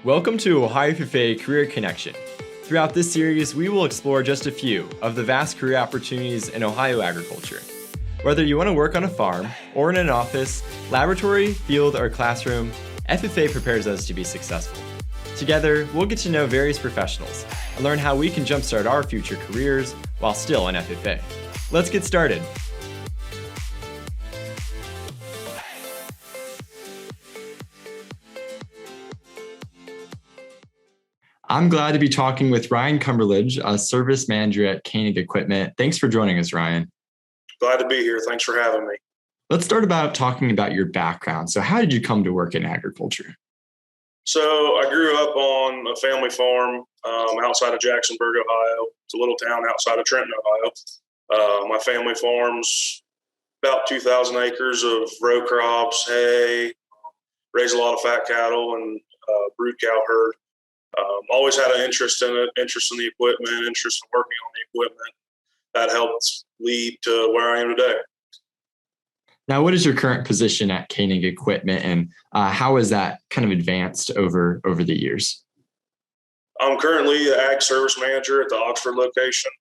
Welcome to Ohio FFA Career Connection. Throughout this series, we will explore just a few of the vast career opportunities in Ohio agriculture. Whether you want to work on a farm or in an office, laboratory, field, or classroom, FFA prepares us to be successful. Together, we'll get to know various professionals and learn how we can jumpstart our future careers while still in FFA. Let's get started. I'm glad to be talking with Ryan Cumberledge, a service manager at Koenig Equipment. Thanks for joining us, Ryan. Glad to be here. Thanks for having me. Let's start talking about your background. So how did you come to work in agriculture? So I grew up on a family farm outside of Jacksonburg, Ohio. It's a little town outside of Trenton, Ohio. My family farms about 2,000 acres of row crops, hay, raise a lot of fat cattle, and brood cow herd. Always had an interest in it, interest in the equipment, interest in working on the equipment. That helped lead to where I am today. Now, what is your current position at Koenig Equipment, and how has that kind of advanced over the years? I'm currently the ag service manager at the Oxford location.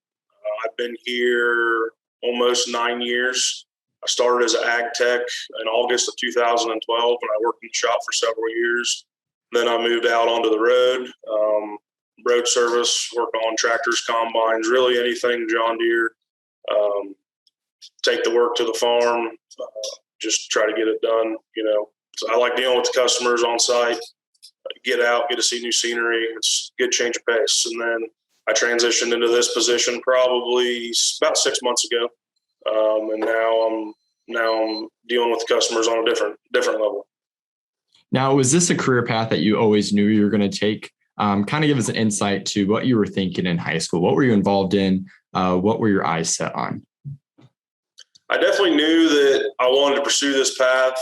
I've been here almost 9 years. I started as an ag tech in August of 2012, and I worked in the shop for several years. Then I moved out onto the road service, work on tractors, combines, really anything John Deere. Take the work to the farm, just try to get it done. So I like dealing with the customers on site, get out, get to see new scenery. It's a good change of pace. And then I transitioned into this position probably about 6 months ago. And now I'm dealing with the customers on a different level. Now, was this a career path that you always knew you were going to take? Kind of give us an insight to what you were thinking in high school. What were you involved in? What were your eyes set on? I definitely knew that I wanted to pursue this path.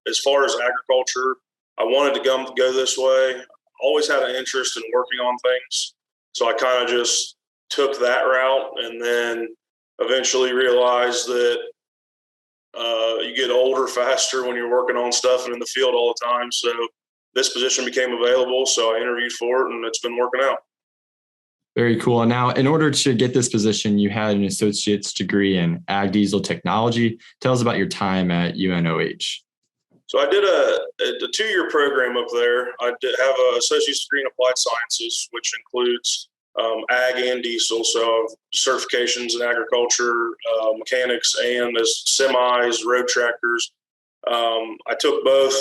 As far as agriculture, I wanted to go this way. Always had an interest in working on things. So I kind of just took that route, and then eventually realized that you get older faster when you're working on stuff and in the field all the time. So this position became available. So I interviewed for it, and it's been working out. Very cool. And now, in order to get this position, you had an associate's degree in ag diesel technology. Tell us about your time at UNOH. So I did a 2-year program up there. I did have an associate's degree in applied sciences, which includes ag and diesel. So certifications in agriculture, mechanics, and as semis, road tractors. I took both.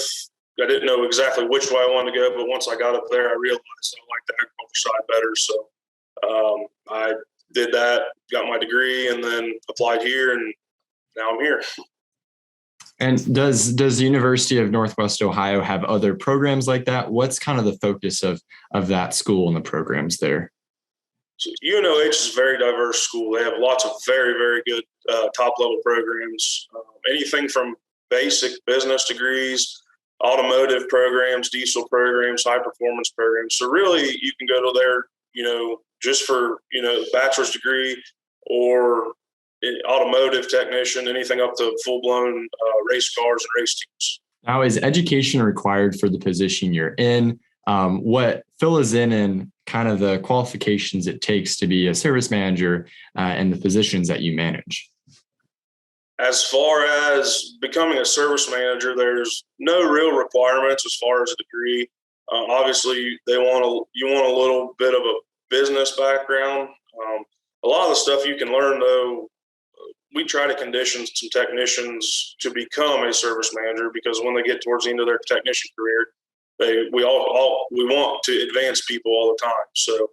I didn't know exactly which way I wanted to go, but once I got up there, I realized I liked the agriculture side better. So I did that, got my degree, and then applied here, and now I'm here. And does the University of Northwest Ohio have other programs like that? What's kind of the focus of that school and the programs there? So UNOH is a very diverse school. They have lots of very, very good top-level programs, anything from basic business degrees, automotive programs, diesel programs, high-performance programs. So really, you can go to there, just for, bachelor's degree or automotive technician, anything up to full-blown race cars and race teams. Now, is education required for the position you're in? Fill us in kind of the qualifications it takes to be a service manager and the positions that you manage? As far as becoming a service manager, there's no real requirements as far as a degree. Obviously, you want a little bit of a business background. A lot of the stuff you can learn, though, we try to condition some technicians to become a service manager, because when they get towards the end of their technician career, we want to advance people all the time. So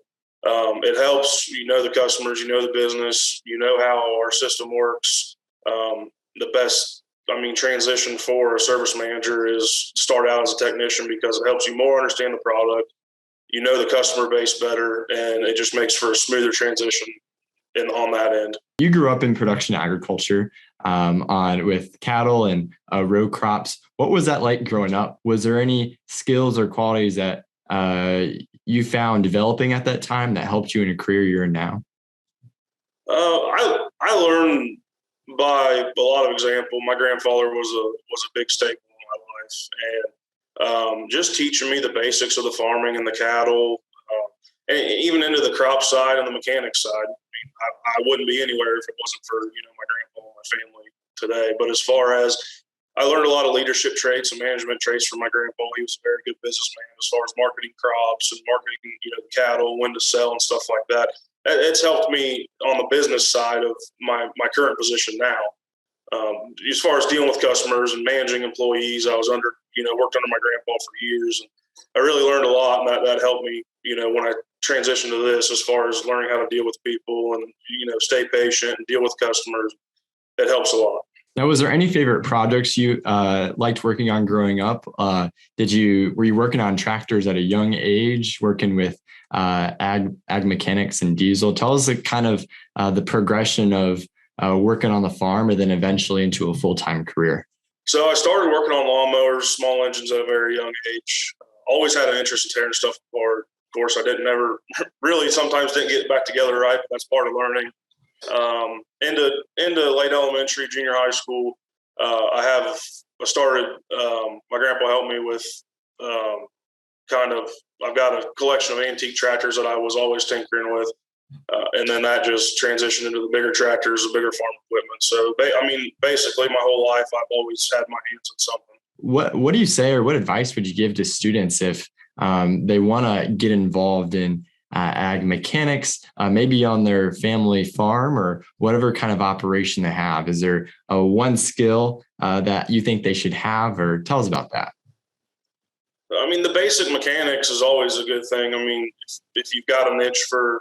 it helps, the customers, the business, how our system works. The best, transition for a service manager is to start out as a technician, because it helps you more understand the product, the customer base better, and it just makes for a smoother transition on that end. You grew up in production agriculture with cattle and row crops. What was that like growing up? Was there any skills or qualities that you found developing at that time that helped you in a career you're in now? I learned by a lot of example. My grandfather was a big staple in my life, and just teaching me the basics of the farming and the cattle, and even into the crop side and the mechanic side. I mean, I wouldn't be anywhere if it wasn't for my grandpa and my family today. But as far as I learned a lot of leadership traits and management traits from my grandpa. He was a very good businessman as far as marketing crops and marketing, the cattle, when to sell and stuff like that. It's helped me on the business side of my current position now. As far as dealing with customers and managing employees, I was worked under my grandpa for years. And I really learned a lot, and that helped me, when I transitioned to this, as far as learning how to deal with people and, stay patient and deal with customers. It helps a lot. Now, was there any favorite projects you liked working on growing up? Were you working on tractors at a young age, working with ag mechanics and diesel? Tell us the kind of the progression of working on the farm and then eventually into a full-time career. So I started working on lawnmowers, small engines at a very young age. Always had an interest in tearing stuff apart. Of course, I sometimes didn't get it back together right, but that's part of learning. Into late elementary, junior high school, I started, my grandpa helped me with, I've got a collection of antique tractors that I was always tinkering with. And then that just transitioned into the bigger tractors, the bigger farm equipment. So, basically my whole life, I've always had my hands on something. What do you say, or what advice would you give to students if they want to get involved in ag mechanics, maybe on their family farm or whatever kind of operation they have? Is there one skill that you think they should have, or tell us about that? The basic mechanics is always a good thing. If you've got a niche for,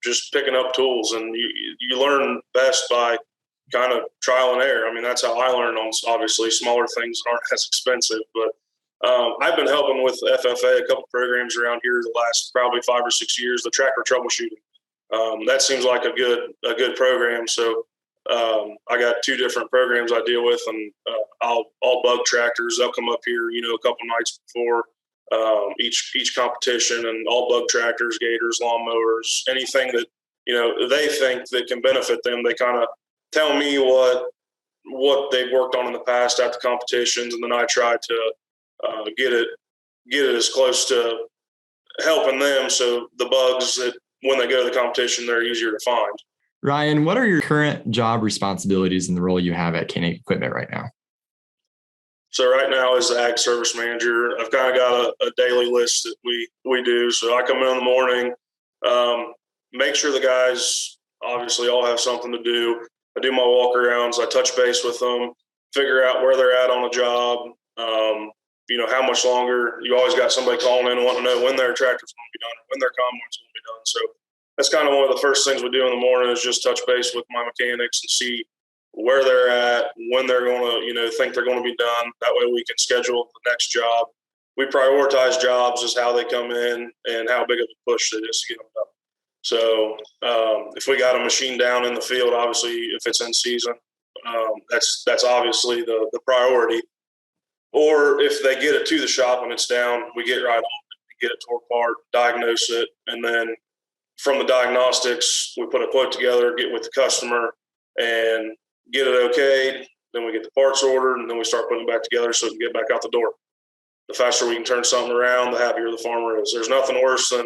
just picking up tools, and you learn best by kind of trial and error. That's how I learn on, obviously, smaller things that aren't as expensive, but I've been helping with FFA, a couple programs around here the last probably 5 or 6 years, the tractor troubleshooting. That seems like a good program. So I got 2 different programs I deal with, and I'll bug tractors. They'll come up here, a couple nights before each competition, and all bug tractors, gators, lawnmowers, anything that, they think that can benefit them. They kind of tell me what they've worked on in the past at the competitions, and then I try to get it as close to helping them, so the bugs that when they go to the competition, they're easier to find. Ryan, what are your current job responsibilities in the role you have at Koenig Equipment right now? So right now, as the ag service manager, I've kind of got a daily list that we do. So I come in the morning, make sure the guys obviously all have something to do. I do my walk arounds. I touch base with them, figure out where they're at on the job. How much longer. You always got somebody calling in and wanting to know when their tractor's going to be done or when their combine's going to be done. So that's kind of one of the first things we do in the morning, is just touch base with my mechanics and see where they're at, when they're going to, think they're going to be done. That way we can schedule the next job. We prioritize jobs as how they come in and how big of a push it is to get them done. So if we got a machine down in the field, obviously if it's in season, that's obviously the priority. Or if they get it to the shop and it's down, we get right on it, get it tore apart, diagnose it, and then from the diagnostics, we put a quote together, get with the customer, and get it okayed. Then we get the parts ordered, and then we start putting it back together so it can get back out the door. The faster we can turn something around, the happier the farmer is. There's nothing worse than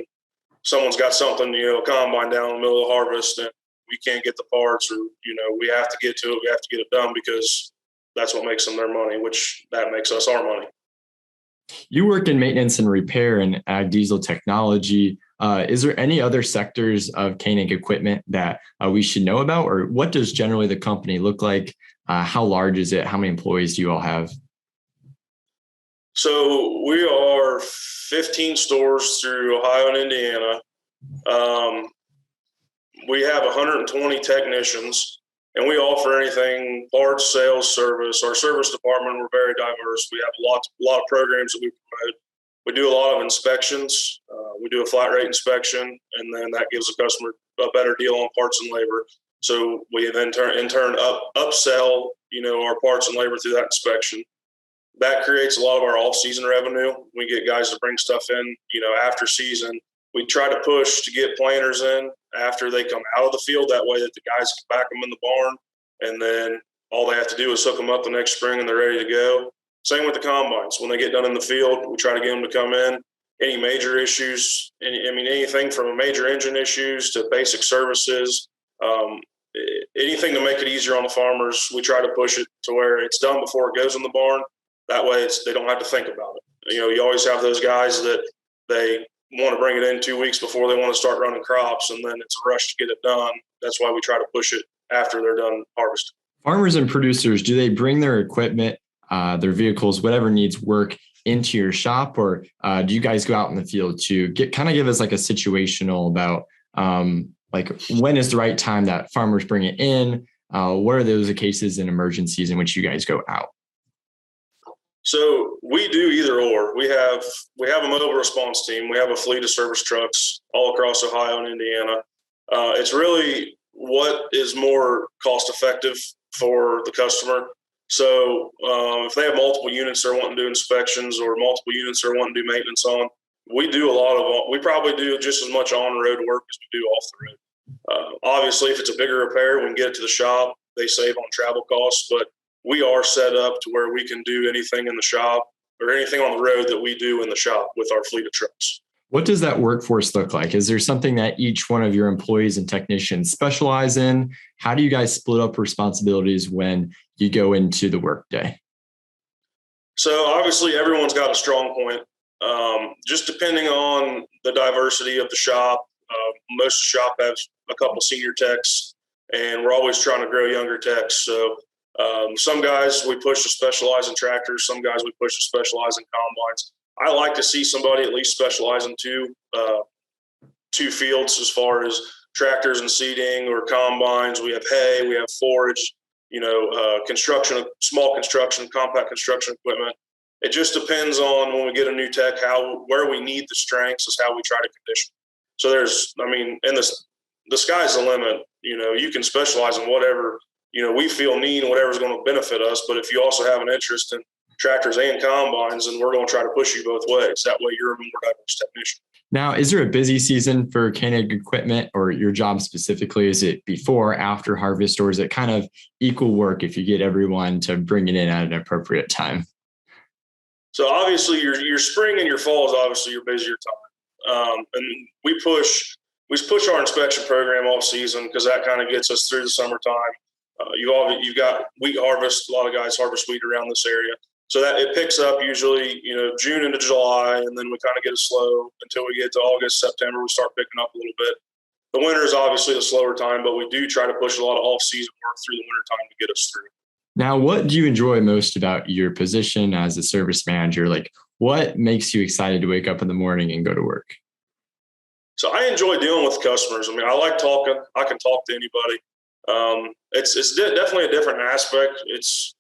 someone's got something, a combine down in the middle of harvest, and we can't get the parts, or, we have to get to it. We have to get it done, because that's what makes them their money, which that makes us our money. You work in maintenance and repair and ag diesel technology. Is there any other sectors of Koenig Equipment that we should know about, or what does generally the company look like? How large is it? How many employees do you all have? So we are 15 stores through Ohio and Indiana. We have 120 technicians, and we offer anything: parts, sales, service. Our service department, we're very diverse. We have a lot of programs that we promote. We do a lot of inspections. We do a flat rate inspection, and then that gives the customer a better deal on parts and labor. So we then in turn upsell, our parts and labor through that inspection. That creates a lot of our off-season revenue. We get guys to bring stuff in, after season. We try to push to get planters in after they come out of the field. That way that the guys can back them in the barn, and then all they have to do is hook them up the next spring and they're ready to go. Same with the combines. When they get done in the field, we try to get them to come in. Any major issues, anything from major engine issues to basic services, anything to make it easier on the farmers, we try to push it to where it's done before it goes in the barn. That way they don't have to think about it. You always have those guys that they want to bring it in 2 weeks before they want to start running crops, and then it's a rush to get it done. That's why we try to push it after they're done harvesting. Farmers and producers, do they bring their equipment, their vehicles, whatever needs work into your shop, or do you guys go out in the field to give us like a situational about like when is the right time that farmers bring it in? What are those cases and emergencies in which you guys go out? So we do either or. We have a mobile response team. We have a fleet of service trucks all across Ohio and Indiana. It's really what is more cost effective for the customer. So if they have multiple units they're wanting to do inspections, or multiple units they're wanting to do maintenance on, we probably do just as much on-road work as we do off the road. Obviously, if it's a bigger repair, we can get it to the shop. They save on travel costs, but we are set up to where we can do anything in the shop or anything on the road that we do in the shop with our fleet of trucks. What does that workforce look like? Is there something that each one of your employees and technicians specialize in? How do you guys split up responsibilities when you go into the workday? So obviously everyone's got a strong point. Just depending on the diversity of the shop, most shop has a couple senior techs, and we're always trying to grow younger techs. So some guys we push to specialize in tractors. Some guys we push to specialize in combines. I like to see somebody at least specialize in two fields as far as tractors and seeding or combines. We have hay, we have forage, construction, small construction, compact construction equipment. It just depends on when we get a new tech, where we need the strengths is how we try to condition. So the sky's the limit. You can specialize in whatever, we feel need and whatever's going to benefit us. But if you also have an interest in tractors and combines, and we're going to try to push you both ways. That way you're a more diverse technician. Now, is there a busy season for Koenig equipment, or your job specifically? Is it before, after harvest, or is it kind of equal work if you get everyone to bring it in at an appropriate time? So obviously your spring and your fall is obviously your busier time. And we push our inspection program all season because that kind of gets us through the summertime. You've got wheat harvest. A lot of guys harvest wheat around this area. So that it picks up usually, June into July, and then we kind of get it slow until we get to August, September. We start picking up a little bit. The winter is obviously the slower time, but we do try to push a lot of off-season work through the winter time to get us through. Now, what do you enjoy most about your position as a service manager? Like, what makes you excited to wake up in the morning and go to work? So I enjoy dealing with customers. I like talking. I can talk to anybody. It's definitely a different aspect. It's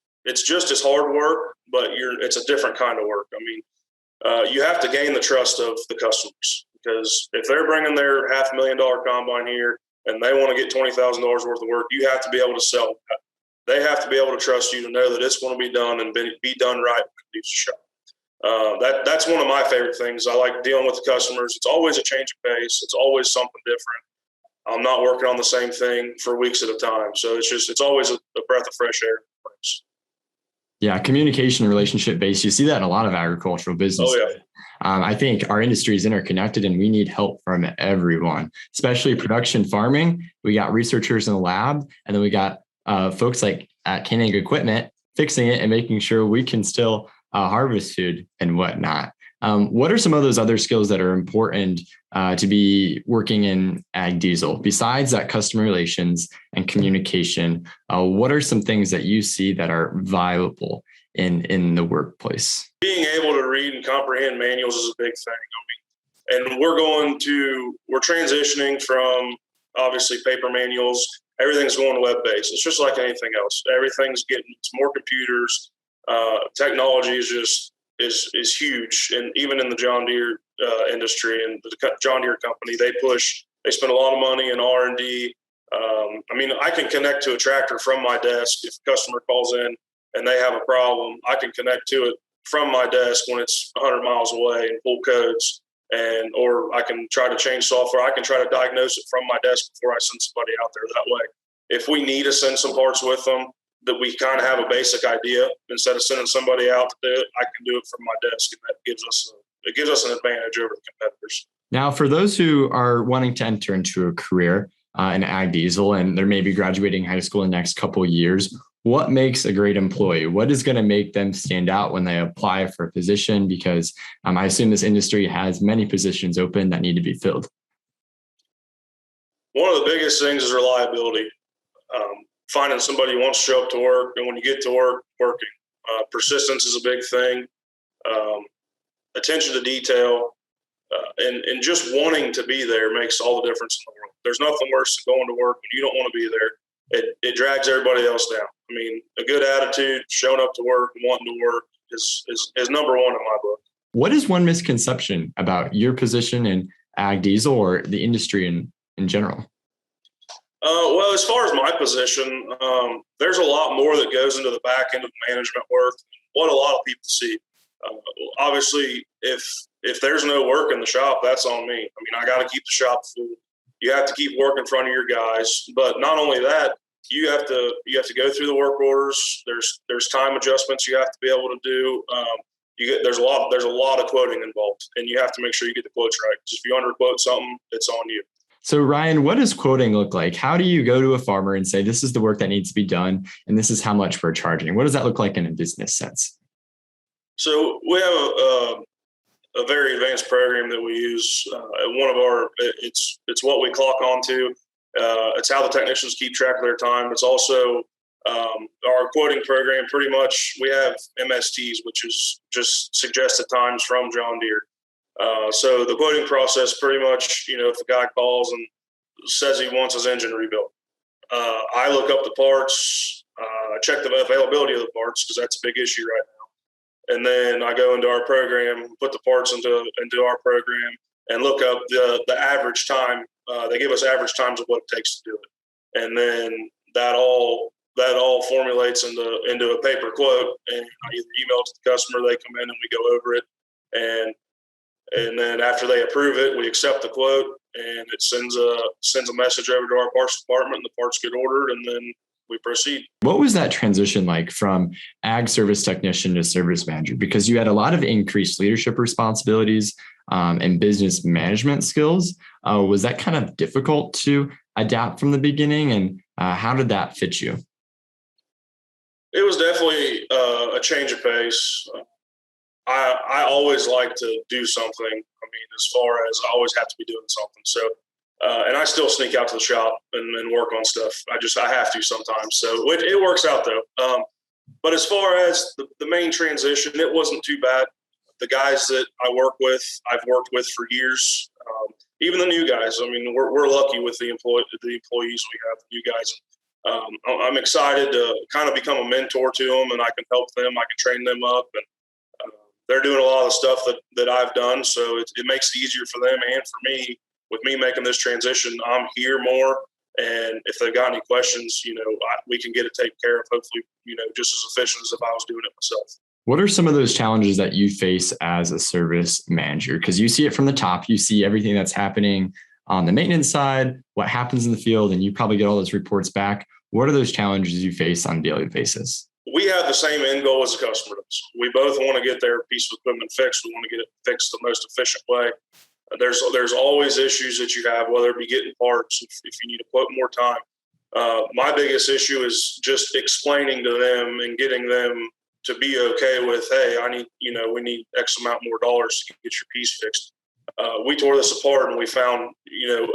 just as hard work, but it's a different kind of work. You have to gain the trust of the customers, because if they're bringing their $500,000 combine here and they want to get $20,000 worth of work, you have to be able to sell that. They have to be able to trust you to know that it's going to be done and be done right when it leaves the shop. That's one of my favorite things. I like dealing with the customers. It's always a change of pace. It's always something different. I'm not working on the same thing for weeks at a time. So it's always a breath of fresh air. Yeah, communication and relationship based. You see that in a lot of agricultural businesses. Oh, yeah. I think our industry is interconnected and we need help from everyone, especially production farming. We got researchers in the lab, and then we got folks like at Koenig Equipment fixing it and making sure we can still harvest food and whatnot. What are some of those other skills that are important to be working in ag diesel besides that customer relations and communication? What are some things that you see that are viable in the workplace? Being able to read and comprehend manuals is a big thing. And we're transitioning from obviously paper manuals. Everything's going web-based. It's just like anything else. Everything's it's more computers. Technology is huge. And even in the John Deere industry and the John Deere company, they spend a lot of money in R&D. I can connect to a tractor from my desk. If a customer calls in and they have a problem, I can connect to it from my desk when it's 100 miles away and pull codes. Or I can try to change software. I can try to diagnose it from my desk before I send somebody out there that way. If we need to send some parts with them, that we kind of have a basic idea. Instead of sending somebody out to do it, I can do it from my desk, and that gives us an advantage over the competitors. Now, for those who are wanting to enter into a career in ag diesel, and they're maybe graduating high school in the next couple of years, what makes a great employee? What is going to make them stand out when they apply for a position? Because I assume this industry has many positions open that need to be filled. One of the biggest things is reliability. Finding somebody who wants to show up to work, and when you get to work, working. Persistence is a big thing. Attention to detail, and just wanting to be there makes all the difference in the world. There's nothing worse than going to work when you don't want to be there. It drags everybody else down. I mean, a good attitude, showing up to work, and wanting to work is number one in my book. What is one misconception about your position in ag diesel or the industry in general? Well, as far as my position, there's a lot more that goes into the back end of management work than what a lot of people see. Obviously, if there's no work in the shop, that's on me. I mean, I got to keep the shop full. You have to keep work in front of your guys, but not only that, you have to go through the work orders. There's time adjustments you have to be able to do. There's a lot of quoting involved, and you have to make sure you get the quotes right. Because if you underquote something, it's on you. So Ryan, what does quoting look like? How do you go to a farmer and say, this is the work that needs to be done, and this is how much we're charging? What does that look like in a business sense? So we have a very advanced program that we use. It's what we clock onto. It's how the technicians keep track of their time. It's also our quoting program. Pretty much, we have MSTs, which is just suggested times from John Deere. So the quoting process, pretty much, if the guy calls and says he wants his engine rebuilt, I look up the parts, check the availability of the parts, because that's a big issue right now. And then I go into our program, put the parts into our program, and look up the average time. They give us average times of what it takes to do it. And then that all formulates into a paper quote, and I either email it to the customer, they come in and we go over it. And then after they approve it, we accept the quote, and it sends a message over to our parts department, and the parts get ordered, and then we proceed. What was that transition like from ag service technician to service manager? Because you had a lot of increased leadership responsibilities and business management skills. Was that kind of difficult to adapt from the beginning, and how did that fit you? It was definitely a change of pace. I always like to do something. I mean, as far as I always have to be doing something. So, and I still sneak out to the shop and work on stuff. I have to sometimes. So it works out though. But as far as the main transition, it wasn't too bad. The guys that I work with, I've worked with for years. Even the new guys. I mean, we're lucky with the employees we have, the new guys. I'm excited to kind of become a mentor to them, and I can help them. I can train them up, and they're doing a lot of the stuff that I've done, so it makes it easier for them and for me. With me making this transition, I'm here more, and if they've got any questions, we can get it taken care of, hopefully, just as efficient as if I was doing it myself. What are some of those challenges that you face as a service manager? Because you see it from the top, you see everything that's happening on the maintenance side, what happens in the field, and you probably get all those reports back. What are those challenges you face on a daily basis? We have the same end goal as the customer does. We both want to get their piece of equipment fixed. We want to get it fixed the most efficient way. There's always issues that you have, whether it be getting parts, if you need to quote more time. My biggest issue is just explaining to them and getting them to be okay with, hey, we need X amount more dollars to get your piece fixed. We tore this apart and we found,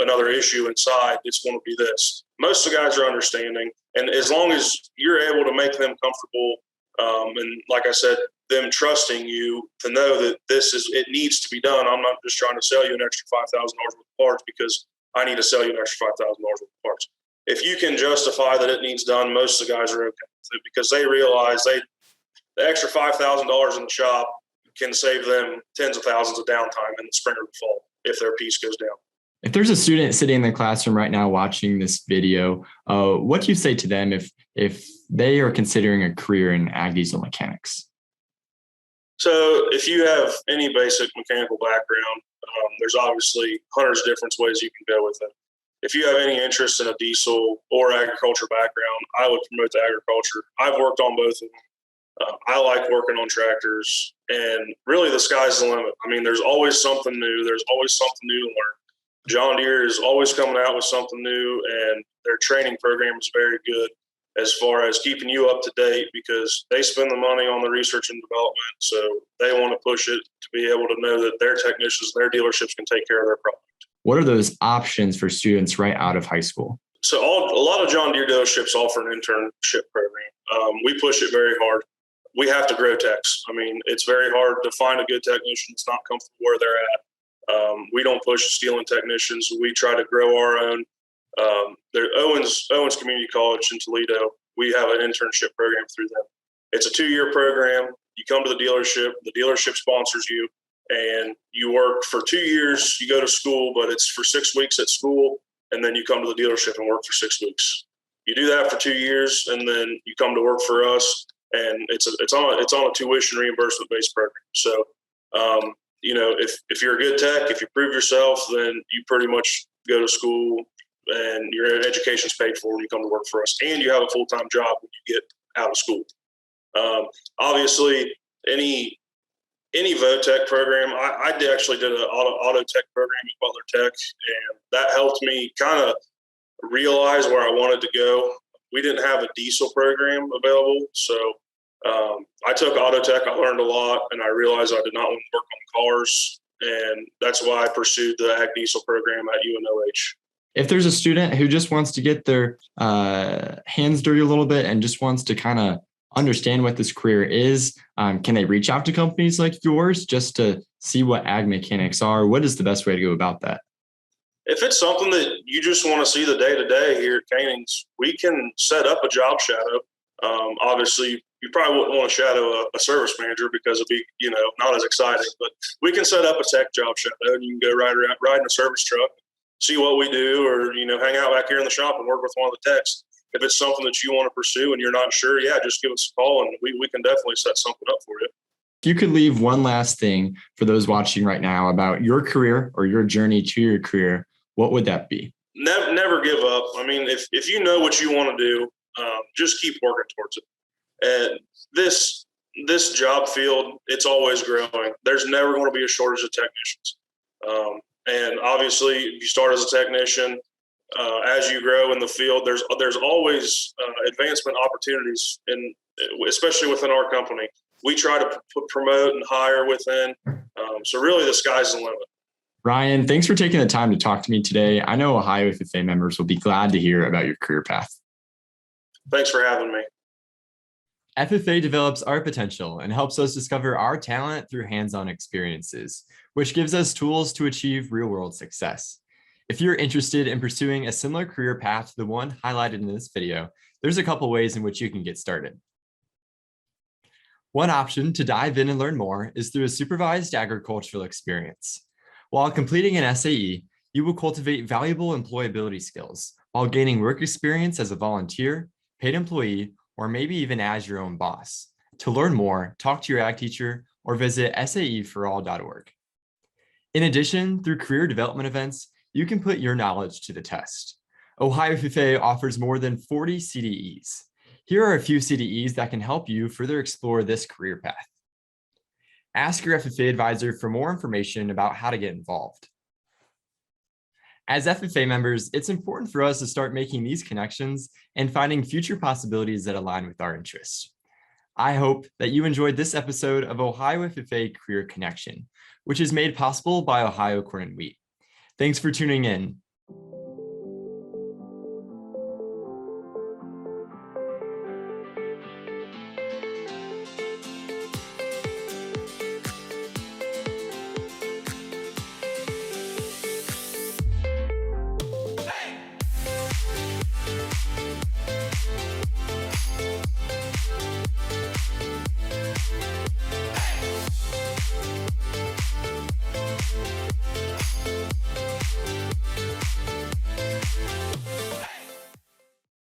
another issue inside. It's going to be this. Most of the guys are understanding. And as long as you're able to make them comfortable, and like I said, them trusting you to know that it needs to be done. I'm not just trying to sell you an extra $5,000 worth of parts because I need to sell you an extra $5,000 worth of parts. If you can justify that it needs done, most of the guys are okay with it because they realize the extra $5,000 in the shop can save them tens of thousands of downtime in the spring or the fall if their piece goes down. If there's a student sitting in the classroom right now watching this video, what do you say to them if they are considering a career in ag diesel mechanics? So if you have any basic mechanical background, there's obviously hundreds of different ways you can go with it. if you have any interest in a diesel or agriculture background, I would promote the agriculture. I've worked on both of them. I like working on tractors, and really the sky's the limit. I mean, there's always something new. There's always something new to learn. John Deere is always coming out with something new, and their training program is very good as far as keeping you up to date, because they spend the money on the research and development. So they want to push it to be able to know that their technicians, their dealerships can take care of their product. What are those options for students right out of high school? So a lot of John Deere dealerships offer an internship program. We push it very hard. We have to grow techs. I mean, it's very hard to find a good technician that's not comfortable where they're at. We don't push stealing technicians. We try to grow our own. There's Owens Community College in Toledo. We have an internship program through them. It's a 2-year program. You come to the dealership sponsors you, and you work for 2 years. You go to school, but it's for 6 weeks at school, and then you come to the dealership and work for 6 weeks. You do that for 2 years, and then you come to work for us, and it's on a tuition reimbursement based program. So, if you're a good tech, if you prove yourself, then you pretty much go to school and your education's paid for when you come to work for us, and you have a full-time job when you get out of school. Obviously, any VOTech program, I actually did an auto tech program at Butler Tech, and that helped me kind of realize where I wanted to go. We didn't have a diesel program available, so I took auto tech. I learned a lot, and I realized I did not want to work on cars, and that's why I pursued the ag diesel program at UNOH. If there's a student who just wants to get their hands dirty a little bit and just wants to kind of understand what this career is, can they reach out to companies like yours just to see what ag mechanics are? What is the best way to go about that? If it's something that you just want to see the day-to-day here at Koenig's, we can set up a job shadow. Obviously, you probably wouldn't want to shadow a service manager because it'd be, not as exciting. But we can set up a tech job shadow, and you can go ride in a service truck, see what we do, or hang out back here in the shop and work with one of the techs. If it's something that you want to pursue and you're not sure, just give us a call, and we can definitely set something up for you. If you could leave one last thing for those watching right now about your career or your journey to your career, what would that be? Never give up. I mean, if you know what you want to do, just keep working towards it. And this job field, it's always growing. There's never going to be a shortage of technicians. And obviously, if you start as a technician, as you grow in the field, there's always advancement opportunities, especially within our company. We try to promote and hire within. So really, the sky's the limit. Ryan, thanks for taking the time to talk to me today. I know Ohio FFA members will be glad to hear about your career path. Thanks for having me. FFA develops our potential and helps us discover our talent through hands-on experiences, which gives us tools to achieve real-world success. If you're interested in pursuing a similar career path to the one highlighted in this video, there's a couple ways in which you can get started. One option to dive in and learn more is through a supervised agricultural experience. While completing an SAE, you will cultivate valuable employability skills while gaining work experience as a volunteer, paid employee, or maybe even as your own boss. To learn more, talk to your ag teacher or visit saeforall.org. In addition, through career development events, you can put your knowledge to the test. Ohio FFA offers more than 40 CDEs. Here are a few CDEs that can help you further explore this career path. Ask your FFA advisor for more information about how to get involved. As FFA members, it's important for us to start making these connections and finding future possibilities that align with our interests. I hope that you enjoyed this episode of Ohio FFA Career Connection, which is made possible by Ohio Corn and Wheat. Thanks for tuning in.